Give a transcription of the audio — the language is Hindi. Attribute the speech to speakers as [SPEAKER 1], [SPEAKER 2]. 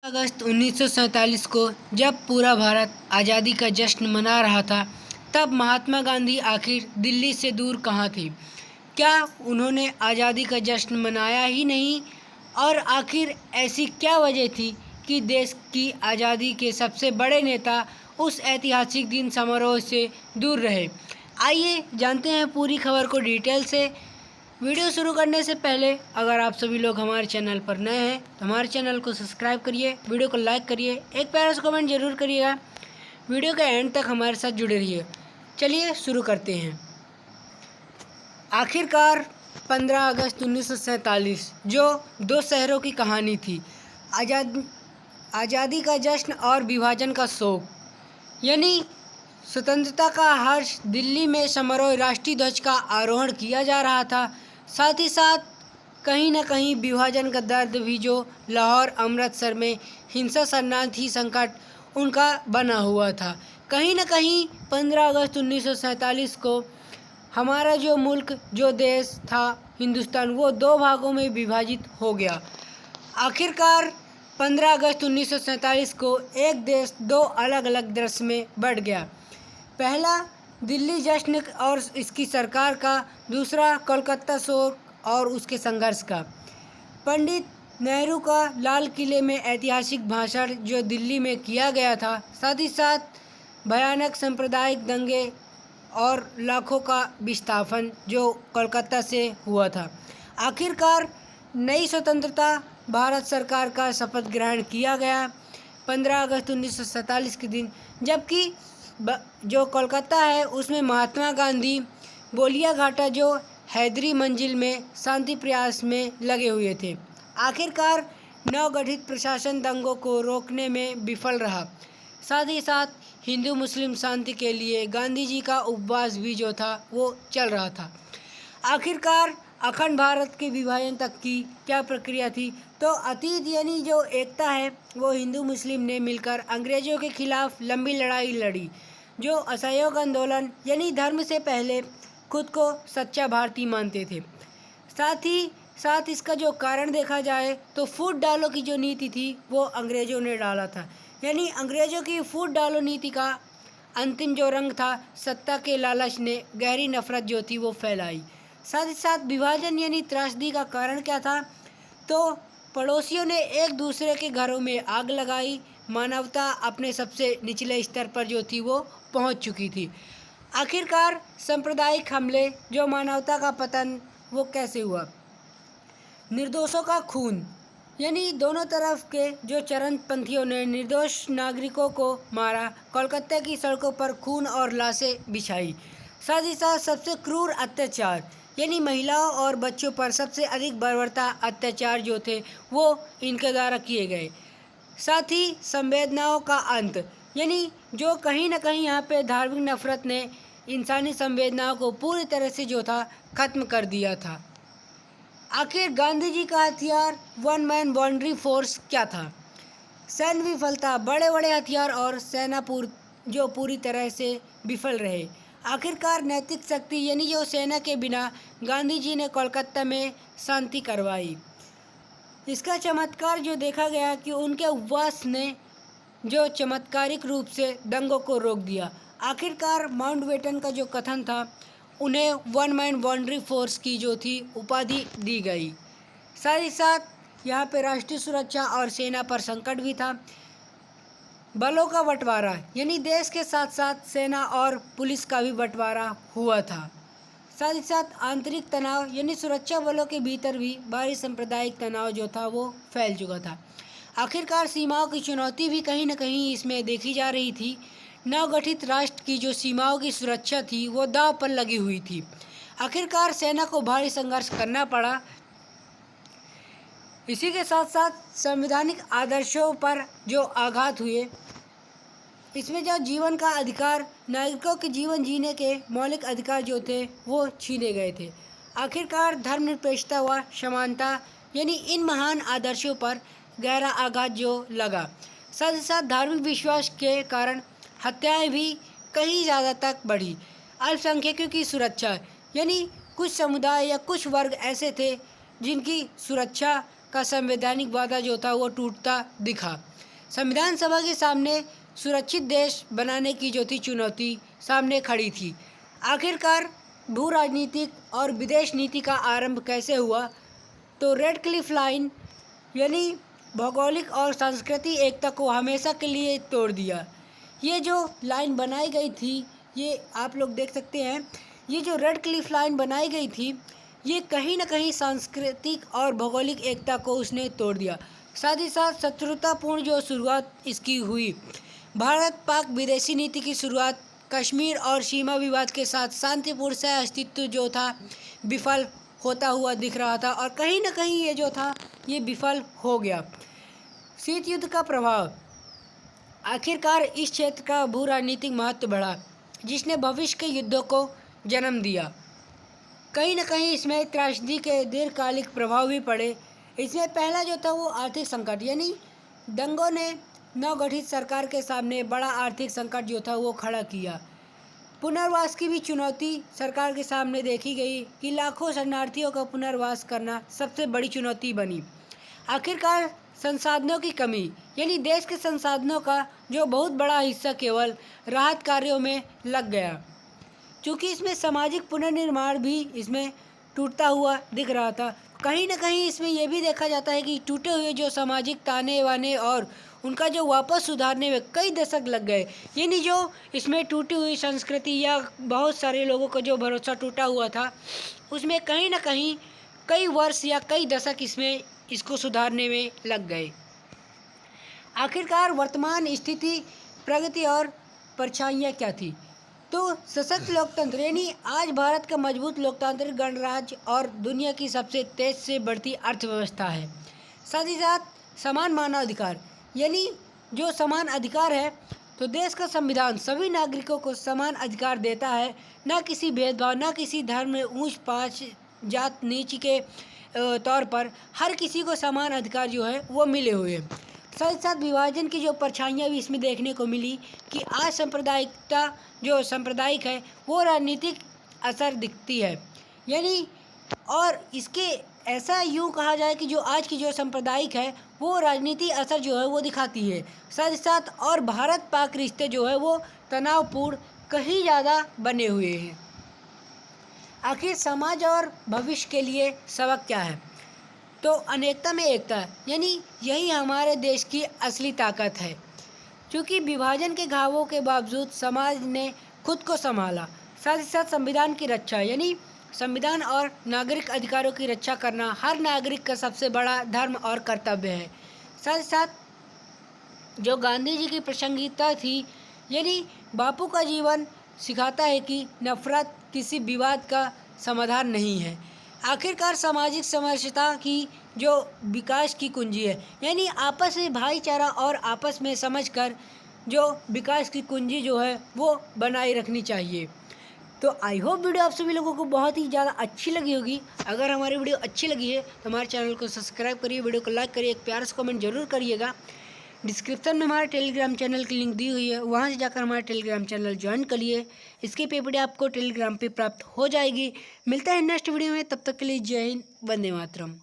[SPEAKER 1] अगस्त 1947 को जब पूरा भारत आज़ादी का जश्न मना रहा था, तब महात्मा गांधी आखिर दिल्ली से दूर कहाँ थे? क्या उन्होंने आज़ादी का जश्न मनाया ही नहीं? और आखिर ऐसी क्या वजह थी कि देश की आज़ादी के सबसे बड़े नेता उस ऐतिहासिक दिन समारोह से दूर रहे? आइए जानते हैं पूरी खबर को डिटेल से। वीडियो शुरू करने से पहले अगर आप सभी लोग हमारे चैनल पर नए हैं तो हमारे चैनल को सब्सक्राइब करिए, वीडियो को लाइक करिए, एक प्यारा सा कमेंट जरूर करिएगा। वीडियो के एंड तक हमारे साथ जुड़े रहिए। चलिए शुरू करते हैं। आखिरकार 15 अगस्त 1947 जो दो शहरों की कहानी थी, आज़ादी का जश्न और विभाजन का शोक, यानी स्वतंत्रता का हर्ष। दिल्ली में समारोह राष्ट्रीय ध्वज का आरोहण किया जा रहा था, साथ ही साथ कहीं न कहीं विभाजन का दर्द भी, जो लाहौर अमृतसर में हिंसा शरणार्थी संकट उनका बना हुआ था। कहीं न कहीं 15 अगस्त 1947 को हमारा जो मुल्क, जो देश था हिंदुस्तान, वो दो भागों में विभाजित हो गया। आखिरकार 15 अगस्त 1947 को एक देश दो अलग अलग दृश्य में बढ़ गया। पहला दिल्ली जश्न और इसकी सरकार का, दूसरा कोलकाता शोक और उसके संघर्ष का। पंडित नेहरू का लाल किले में ऐतिहासिक भाषण जो दिल्ली में किया गया था, साथ ही साथ भयानक सांप्रदायिक दंगे और लाखों का विस्थापन जो कोलकाता से हुआ था। आखिरकार नई स्वतंत्रता भारत सरकार का शपथ ग्रहण किया गया 15 अगस्त 1947 के दिन, जबकि जो कोलकाता है उसमें महात्मा गांधी बोलिया घाटा जो हैदरी मंजिल में शांति प्रयास में लगे हुए थे। आखिरकार नवगठित प्रशासन दंगों को रोकने में विफल रहा। साथ ही साथ हिंदू मुस्लिम शांति के लिए गांधी जी का उपवास भी जो था वो चल रहा था। आखिरकार अखंड भारत के विभाजन तक की क्या प्रक्रिया थी? तो अतीत यानी जो एकता है, वो हिंदू मुस्लिम ने मिलकर अंग्रेजों के खिलाफ लंबी लड़ाई लड़ी। जो असहयोग आंदोलन यानी धर्म से पहले खुद को सच्चा भारतीय मानते थे। साथ ही साथ इसका जो कारण देखा जाए तो फूट डालो की जो नीति थी वो अंग्रेजों ने डाला था, यानी अंग्रेजों की फूट डालो नीति का अंतिम जो रंग था, सत्ता के लालच ने गहरी नफरत जो थी वो फैलाई। साथ ही साथ विभाजन यानी त्रासदी का कारण क्या था? तो पड़ोसियों ने एक दूसरे के घरों में आग लगाई। मानवता अपने सबसे निचले स्तर पर जो थी वो पहुंच चुकी थी। आखिरकार सांप्रदायिक हमले, जो मानवता का पतन, वो कैसे हुआ? निर्दोषों का खून, यानी दोनों तरफ के जो चरमपंथियों ने निर्दोष नागरिकों को मारा, कोलकाता की सड़कों पर खून और लाशें बिछाई। साथ ही साथ सबसे क्रूर अत्याचार, यानी महिलाओं और बच्चों पर सबसे अधिक बर्बरता अत्याचार जो थे वो इनके द्वारा किए गए। साथ ही संवेदनाओं का अंत, यानी जो कहीं ना कहीं यहाँ पे धार्मिक नफरत ने इंसानी संवेदनाओं को पूरी तरह से जो था खत्म कर दिया था। आखिर गांधी जी का हथियार वन मैन बाउंड्री फोर्स क्या था? सैन्य विफलता, बड़े बड़े हथियार और सेना जो पूरी तरह से विफल रहे। आखिरकार नैतिक शक्ति, यानी जो सेना के बिना गांधी जी ने कोलकाता में शांति करवाई। इसका चमत्कार जो देखा गया कि उनके उपवास ने जो चमत्कारिक रूप से दंगों को रोक दिया। आखिरकार माउंटबेटन का जो कथन था, उन्हें वन मैन बाउंड्री फोर्स की जो थी उपाधि दी गई। साथ ही साथ यहाँ पे राष्ट्रीय सुरक्षा और सेना पर संकट भी था। बलों का बंटवारा, यानी देश के साथ साथ सेना और पुलिस का भी बंटवारा हुआ था। साथ ही साथ आंतरिक तनाव, यानी सुरक्षा बलों के भीतर भी भारी सांप्रदायिक तनाव जो था वो फैल चुका था। आखिरकार सीमाओं की चुनौती भी कहीं न कहीं इसमें देखी जा रही थी। नवगठित राष्ट्र की जो सीमाओं की सुरक्षा थी वो दांव पर लगी हुई थी। आखिरकार सेना को भारी संघर्ष करना पड़ा। इसी के साथ साथ संवैधानिक आदर्शों पर जो आघात हुए, इसमें जो जीवन का अधिकार, नागरिकों के जीवन जीने के मौलिक अधिकार जो थे वो छीने गए थे। आखिरकार धर्मनिरपेक्षता व समानता, यानी इन महान आदर्शों पर गहरा आघात जो लगा। साथ ही साथ धार्मिक विश्वास के कारण हत्याएं भी कहीं ज़्यादा तक बढ़ी। अल्पसंख्यकों की सुरक्षा, यानी कुछ समुदाय या कुछ वर्ग ऐसे थे जिनकी सुरक्षा का संवैधानिक वादा जो था वो टूटता दिखा। संविधान सभा के सामने सुरक्षित देश बनाने की जो थी चुनौती सामने खड़ी थी। आखिरकार भू राजनीतिक और विदेश नीति का आरंभ कैसे हुआ? तो रेड क्लिफ लाइन यानी भौगोलिक और सांस्कृतिक एकता को हमेशा के लिए तोड़ दिया। ये जो लाइन बनाई गई थी, ये आप लोग देख सकते हैं, ये जो रेड क्लिफ लाइन बनाई गई थी ये कहीं ना कहीं सांस्कृतिक और भौगोलिक एकता को उसने तोड़ दिया। साथ ही साथ शत्रुतापूर्ण जो शुरुआत इसकी हुई, भारत पाक विदेशी नीति की शुरुआत कश्मीर और सीमा विवाद के साथ शांतिपूर्ण सह अस्तित्व जो था विफल होता हुआ दिख रहा था और कहीं ना कहीं ये जो था ये विफल हो गया। शीत युद्ध का प्रभाव, आखिरकार इस क्षेत्र का भू राजनीतिक महत्व बढ़ा जिसने भविष्य के युद्धों को जन्म दिया। कहीं ना कहीं इसमें त्रासदी के दीर्घकालिक प्रभाव भी पड़े। इसमें पहला जो था वो आर्थिक संकट, यानी दंगों ने नवगठित सरकार के सामने बड़ा आर्थिक संकट जो था वो खड़ा किया। पुनर्वास की भी चुनौती सरकार के सामने देखी गई कि लाखों शरणार्थियों का पुनर्वास करना सबसे बड़ी चुनौती बनी। आखिरकार संसाधनों की कमी, यानी देश के संसाधनों का जो बहुत बड़ा हिस्सा केवल राहत कार्यों में लग गया। क्योंकि इसमें सामाजिक पुनर्निर्माण भी इसमें टूटता हुआ दिख रहा था। कहीं ना कहीं इसमें यह भी देखा जाता है कि टूटे हुए जो सामाजिक ताने वाने और उनका जो वापस सुधारने में कई दशक लग गए, यानी जो इसमें टूटी हुई संस्कृति या बहुत सारे लोगों का जो भरोसा टूटा हुआ था उसमें कहीं ना कहीं कई वर्ष या कई दशक इसमें इसको सुधारने में लग गए। आखिरकार वर्तमान स्थिति, प्रगति और परछाइयाँ क्या थी? तो सशक्त लोकतंत्र, यानी आज भारत का मजबूत लोकतांत्रिक गणराज्य और दुनिया की सबसे तेज से बढ़ती अर्थव्यवस्था है। साथ ही साथ समान मानव अधिकार, यानी जो समान अधिकार है तो देश का संविधान सभी नागरिकों को समान अधिकार देता है, ना किसी भेदभाव, ना किसी धर्म में ऊंच पाँच जात नीच के तौर पर हर किसी को समान अधिकार जो है वो मिले हुए हैं। साथ ही साथ विभाजन की जो परछाइयाँ भी इसमें देखने को मिली कि आज सांप्रदायिकता जो सांप्रदायिक है वो राजनीतिक असर दिखती है, यानी और इसके ऐसा यूँ कहा जाए कि जो आज की जो सांप्रदायिक है वो राजनीतिक असर जो है वो दिखाती है। साथ ही साथ और भारत पाक रिश्ते जो है वो तनावपूर्ण कहीं ज़्यादा बने हुए हैं। आखिर समाज और भविष्य के लिए सबक क्या है? तो अनेकता में एकता, यानी यही हमारे देश की असली ताकत है। क्योंकि विभाजन के घावों के बावजूद समाज ने खुद को संभाला। साथ ही साथ संविधान की रक्षा, यानी संविधान और नागरिक अधिकारों की रक्षा करना हर नागरिक का सबसे बड़ा धर्म और कर्तव्य है। साथ ही साथ जो गांधी जी की प्रासंगिकता थी, यानी बापू का जीवन सिखाता है कि नफरत किसी विवाद का समाधान नहीं है। आखिरकार सामाजिक समरसता की जो विकास की कुंजी है, यानी आपस में भाईचारा और आपस में समझकर जो विकास की कुंजी जो है वो बनाए रखनी चाहिए। तो आई होप वीडियो आप सभी लोगों को बहुत ही ज़्यादा अच्छी लगी होगी। अगर हमारी वीडियो अच्छी लगी है तो हमारे चैनल को सब्सक्राइब करिए, वीडियो को लाइक करिए, एक प्यारा सा कमेंट जरूर करिएगा। डिस्क्रिप्शन में हमारे टेलीग्राम चैनल की लिंक दी हुई है, वहाँ से जाकर हमारा टेलीग्राम चैनल ज्वाइन करिए। इसकी पीपीटी आपको टेलीग्राम पे प्राप्त हो जाएगी। मिलता है नेक्स्ट वीडियो में, तब तक के लिए जय हिंद, वंदे मातरम।